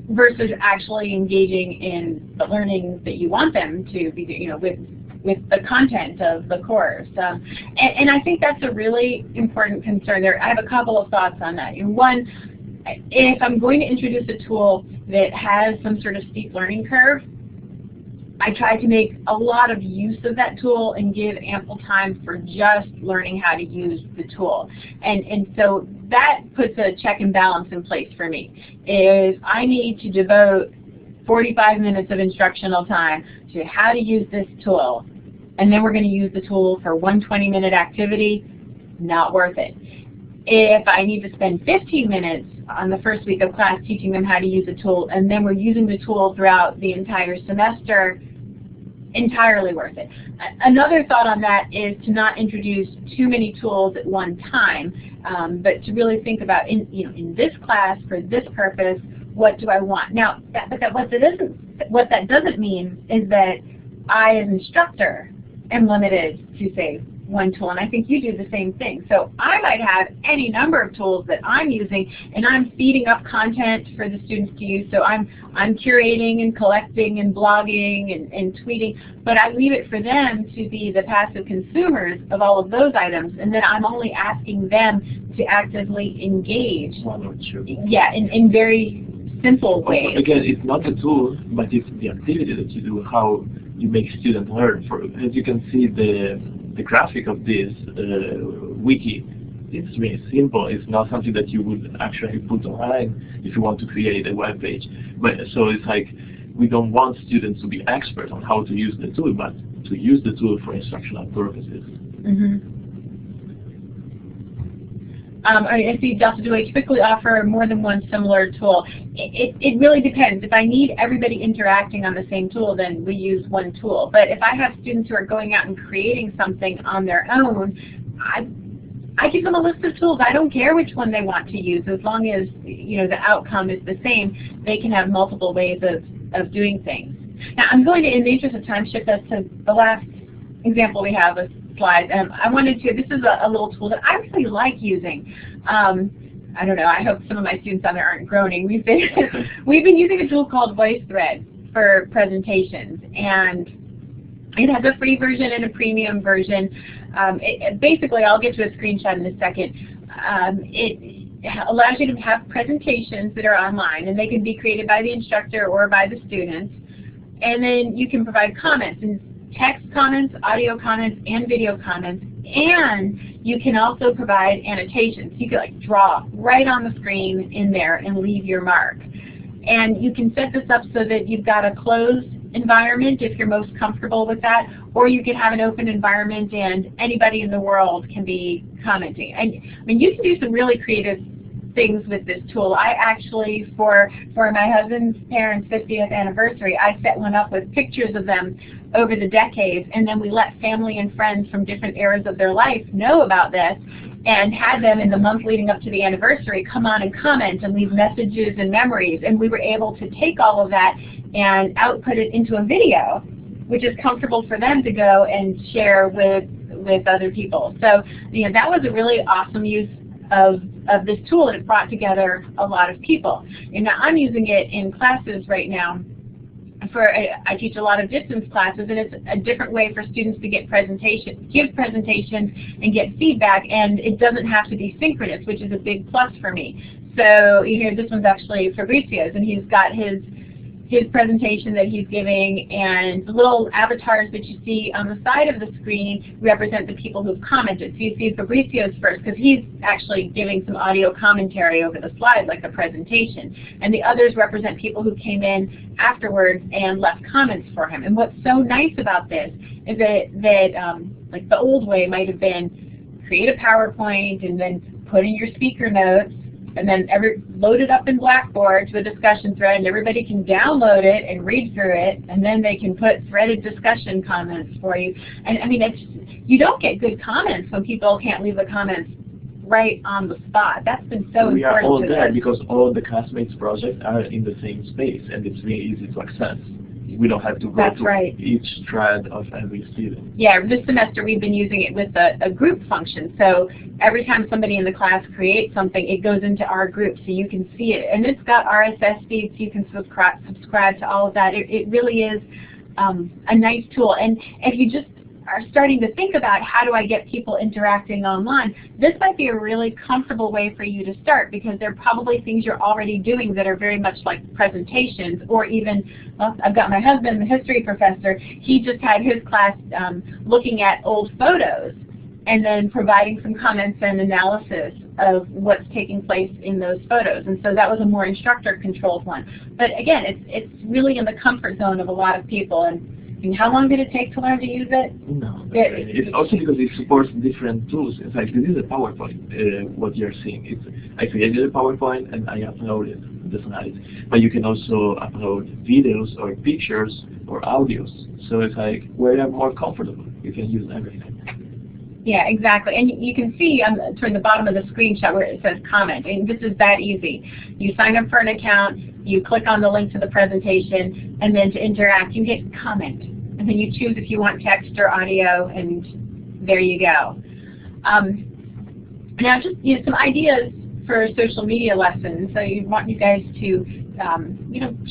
[SPEAKER 1] versus actually engaging in the learning that you want them to be, with the content of the course. And I think that's a really important concern there. I have a couple of thoughts on that. One, if I'm going to introduce a tool that has some sort of steep learning curve, I try to make a lot of use of that tool and give ample time for just learning how to use the tool. And so that puts a check and balance in place for me, is I need to devote 45 minutes of instructional time to how to use this tool, and then we're going to use the tool for one 20-minute activity. Not worth it. If I need to spend 15 minutes on the first week of class teaching them how to use a tool, and then we're using the tool throughout the entire semester, entirely worth it. Another thought on that is to not introduce too many tools at one time, but to really think about, in this class, for this purpose, what do I want? Now, what that doesn't mean is that I, as instructor, am limited to, say, one tool, and I think you do the same thing. So I might have any number of tools that I'm using, and I'm feeding up content for the students to use. So I'm curating and collecting and blogging and tweeting, but I leave it for them to be the passive consumers of all of those items, and then I'm only asking them to actively engage.
[SPEAKER 2] One or two.
[SPEAKER 1] Yeah, in very simple ways.
[SPEAKER 2] Again, it's not the tool, but it's the activity that you do, how you make students learn. As you can see, the graphic of this wiki, it's really simple. It's not something that you would actually put online if you want to create a web page. But so it's like we don't want students to be experts on how to use the tool, but to use the tool for instructional purposes.
[SPEAKER 1] Mm-hmm. I see Delta Dewey typically offer more than one similar tool. It really depends. If I need everybody interacting on the same tool, then we use one tool. But if I have students who are going out and creating something on their own, I give them a list of tools. I don't care which one they want to use, as long as the outcome is the same. They can have multiple ways of doing things. Now I'm going to, in the interest of time, shift us to the last example we have, a slide. I wanted to. This is a little tool that I really like using. I don't know. I hope some of my students on there aren't groaning. We've been using a tool called VoiceThread for presentations, and it has a free version and a premium version. Basically, I'll get to a screenshot in a second. It allows you to have presentations that are online, and they can be created by the instructor or by the students. And then you can provide comments, and text comments, audio comments, and video comments. And you can also provide annotations. You can draw right on the screen in there and leave your mark. And you can set this up so that you've got a closed environment if you're most comfortable with that, or you can have an open environment and anybody in the world can be commenting. And I mean, you can do some really creative things with this tool. I actually, for my husband's parents' 50th anniversary, I set one up with pictures of them over the decades, and then we let family and friends from different eras of their life know about this, and had them in the month leading up to the anniversary come on and comment and leave messages and memories. And we were able to take all of that and output it into a video, which is comfortable for them to go and share with other people. So that was a really awesome use of this tool, and it brought together a lot of people. And now I'm using it in classes right now. I teach a lot of distance classes, and it's a different way for students to give presentations and get feedback, and it doesn't have to be synchronous, which is a big plus for me. So this one's actually Fabrizio's, and he's got his presentation that he's giving, and the little avatars that you see on the side of the screen represent the people who've commented. So you see Fabrizio's first, because he's actually giving some audio commentary over the slide, like the presentation. And the others represent people who came in afterwards and left comments for him. And what's so nice about this is that like the old way might have been create a PowerPoint and then put in your speaker notes, and then load it up in Blackboard to a discussion thread, and everybody can download it and read through it, and then they can put threaded discussion comments for you. And I mean, you don't get good comments when people can't leave the comments right on the spot. That's been so important.
[SPEAKER 2] We are all
[SPEAKER 1] to
[SPEAKER 2] there
[SPEAKER 1] us.
[SPEAKER 2] because all the classmates' projects are in the same space, and it's really easy to access. We don't have to go to each thread of every student. Yeah, this semester we've been using it with a group function. So every time somebody in the class creates something, it goes into our group so you can see it. And it's got RSS feeds, so you can subscribe to all of that. It really is a nice tool. And if you just are starting to think about how do I get people interacting online, this might be a really comfortable way for you to start, because there are probably things you're already doing that are very much like presentations, or even, well, I've got my husband, the history professor, he just had his class looking at old photos and then providing some comments and analysis of what's taking place in those photos. And so that was a more instructor-controlled one. But again, it's really in the comfort zone of a lot of people. And how long did it take to learn to use it? No, it's also because it supports different tools. In fact, this is a PowerPoint, what you're seeing. I created a PowerPoint and I uploaded the slides. But you can also upload videos or pictures or audios. So it's like where you're more comfortable, you can use everything.
[SPEAKER 1] Yeah, exactly. And you can see toward the bottom of the screenshot where it says comment. And this is that easy. You sign up for an account, you click on the link to the presentation, and then to interact, you hit comment. And then you choose if you want text or audio, and there you go. Now just some ideas for social media lessons. So you want you guys to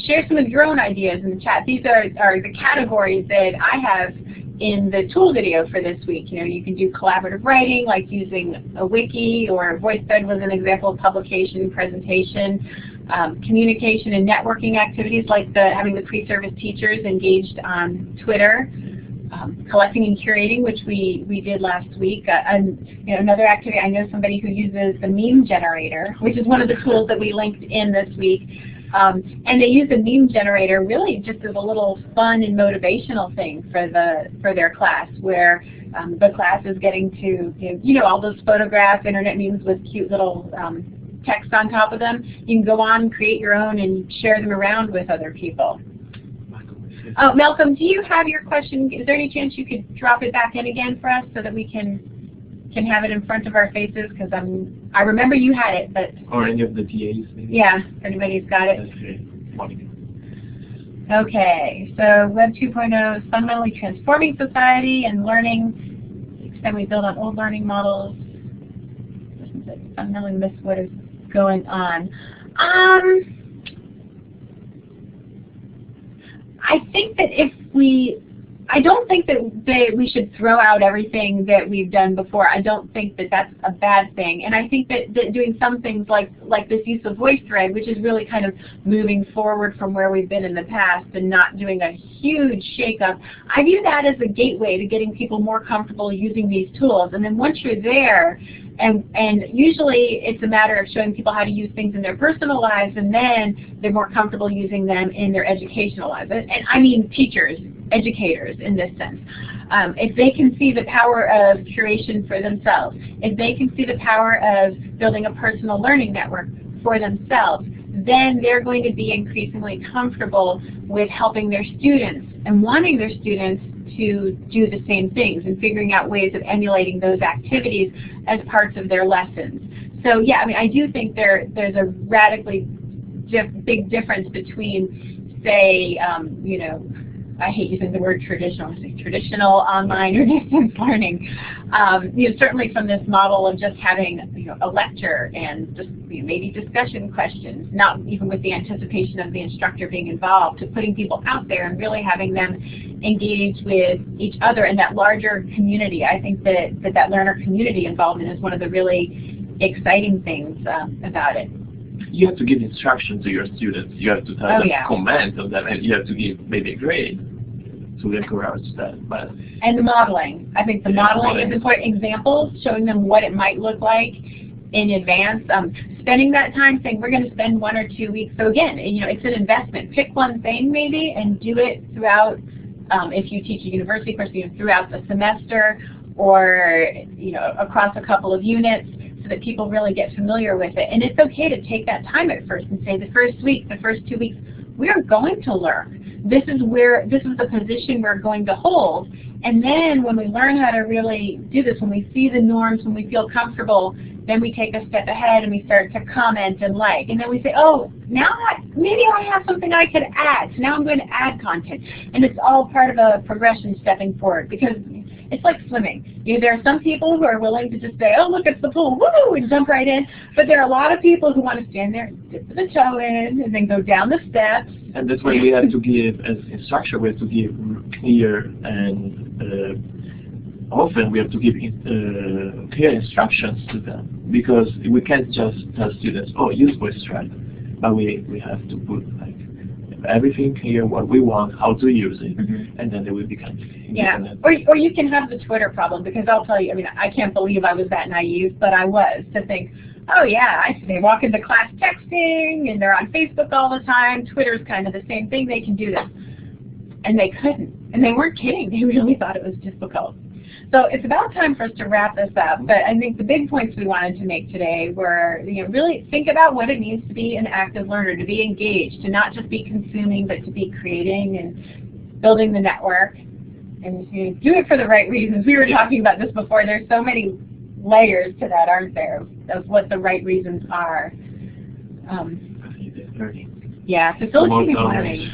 [SPEAKER 1] share some of your own ideas in the chat. These are the categories that I have in the tool video for this week. You can do collaborative writing, like using a wiki, or VoiceThread was an example of publication, presentation, communication and networking activities, like having the pre-service teachers engaged on Twitter, collecting and curating, which we did last week. Another activity, I know somebody who uses the meme generator, which is one of the tools that we linked in this week. And they use a meme generator really just as a little fun and motivational thing for their class, where the class is getting to, all those photographs, internet memes with cute little text on top of them. You can go on, create your own, and share them around with other people. Oh, Malcolm, do you have your question? Is there any chance you could drop it back in again for us so that we can have it in front of our faces? Because I remember you had it, but...
[SPEAKER 2] Or any of the TAs, maybe?
[SPEAKER 1] Yeah, if anybody's got it.
[SPEAKER 2] That's great.
[SPEAKER 1] Okay, so Web 2.0 is fundamentally transforming society and learning. To the extent we build on old learning models, fundamentally miss what is going on. I think that I don't think that we should throw out everything that we've done before. I don't think that that's a bad thing. And I think that doing some things like this use of VoiceThread, which is really kind of moving forward from where we've been in the past and not doing a huge shakeup, I view that as a gateway to getting people more comfortable using these tools. And then once you're there, and usually it's a matter of showing people how to use things in their personal lives, and then they're more comfortable using them in their educational lives. And I mean teachers, educators in this sense. If they can see the power of curation for themselves, if they can see the power of building a personal learning network for themselves, then they're going to be increasingly comfortable with helping their students and wanting their students to do the same things and figuring out ways of emulating those activities as parts of their lessons. So yeah, I mean, I do think there's a radically big difference between, say, I hate using the word traditional, I say traditional online or distance learning. Certainly from this model of just having a lecture and just maybe discussion questions, not even with the anticipation of the instructor being involved, to putting people out there and really having them engage with each other in that larger community. I think that learner community involvement is one of the really exciting things about it.
[SPEAKER 2] You have to give instruction to your students. You have to tell them, comment on them, and you have to give maybe a grade to encourage that. But
[SPEAKER 1] and the modeling. I think the modeling is important. Examples, showing them what it might look like in advance. Spending that time saying we're going to spend 1 or 2 weeks. So again, it's an investment. Pick one thing maybe and do it throughout. If you teach a university course, throughout the semester, or across a couple of units, so that people really get familiar with it. And it's okay to take that time at first and say the first week, the first 2 weeks, we are going to learn. This is the position we're going to hold. And then when we learn how to really do this, when we see the norms, when we feel comfortable, then we take a step ahead and we start to comment and like. And then we say, oh, now maybe I have something I could add. So now I'm going to add content. And it's all part of a progression stepping forward, because it's like swimming. There are some people who are willing to just say, oh, look, it's the pool, woo, and jump right in. But there are a lot of people who want to stand there, dip the toe in, and then go down the steps.
[SPEAKER 2] And that's why we have to give, as instructor, we have to give clear and often we have to give clear instructions to them, because we can't just tell students, oh, use VoiceThread, but we have to put everything clear, what we want, how to use it, and then they will become independent.
[SPEAKER 1] Or you can have the Twitter problem, because I'll tell you, I mean, I can't believe I was that naive, but I was, to think, oh yeah, they walk into class texting, and they're on Facebook all the time. Twitter's kind of the same thing, they can do this. And they couldn't. And they weren't kidding, they really thought it was difficult. So it's about time for us to wrap this up, but I think the big points we wanted to make today were, really think about what it means to be an active learner, to be engaged, to not just be consuming, but to be creating and building the network, and to do it for the right reasons. We were talking about this before. There's so many layers to that, aren't there, of what the right reasons are. Facilitating learning.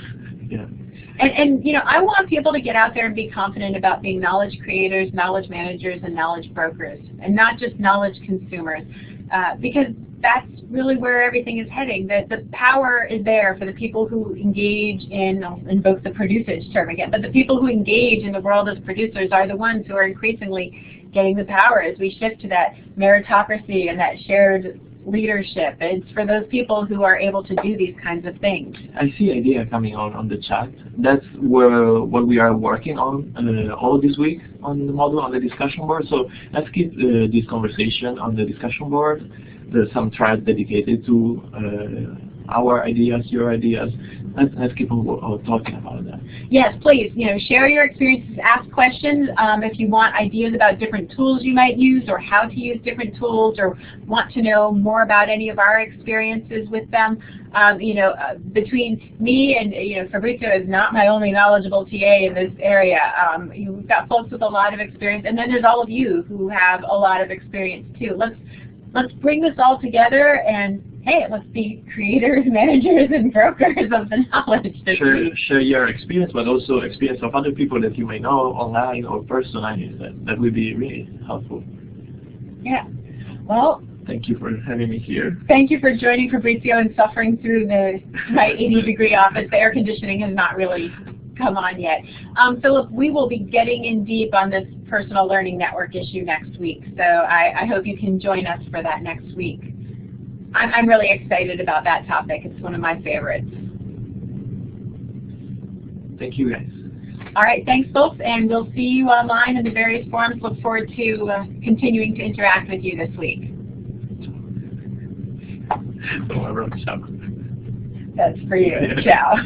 [SPEAKER 1] And I want people to get out there and be confident about being knowledge creators, knowledge managers, and knowledge brokers, and not just knowledge consumers, because that's really where everything is heading. The power is there for the people who engage in, I'll invoke the producers term again, but the people who engage in the world as producers are the ones who are increasingly getting the power as we shift to that meritocracy and that shared leadership. It's for those people who are able to do these kinds of things.
[SPEAKER 2] I see idea coming on the chat. That's what we are working on all this week on the model, on the discussion board. So let's keep this conversation on the discussion board. There's some threads dedicated to our ideas, your ideas. Let's keep on talking about that.
[SPEAKER 1] Yes, please. Share your experiences, ask questions. If you want ideas about different tools you might use, or how to use different tools, or want to know more about any of our experiences with them. Between me and Fabrizio is not my only knowledgeable TA in this area. We've got folks with a lot of experience, and then there's all of you who have a lot of experience too. Let's bring this all together, and hey, let's be creators, managers, and brokers of the knowledge.
[SPEAKER 2] Share your experience, but also experience of other people that you may know online or personally. That would be really helpful.
[SPEAKER 1] Yeah. Well,
[SPEAKER 2] thank you for having me here.
[SPEAKER 1] Thank you for joining Fabrizio and suffering through my 80-degree office. The air conditioning has not really come on yet. Philip, we will be getting in deep on this personal learning network issue next week, so I hope you can join us for that next week. I'm really excited about that topic. It's one of my favorites.
[SPEAKER 2] Thank you, guys.
[SPEAKER 1] All right, thanks, folks, and we'll see you online in the various forums. Look forward to continuing to interact with you this week.
[SPEAKER 2] Ciao.
[SPEAKER 1] That's for you. Ciao.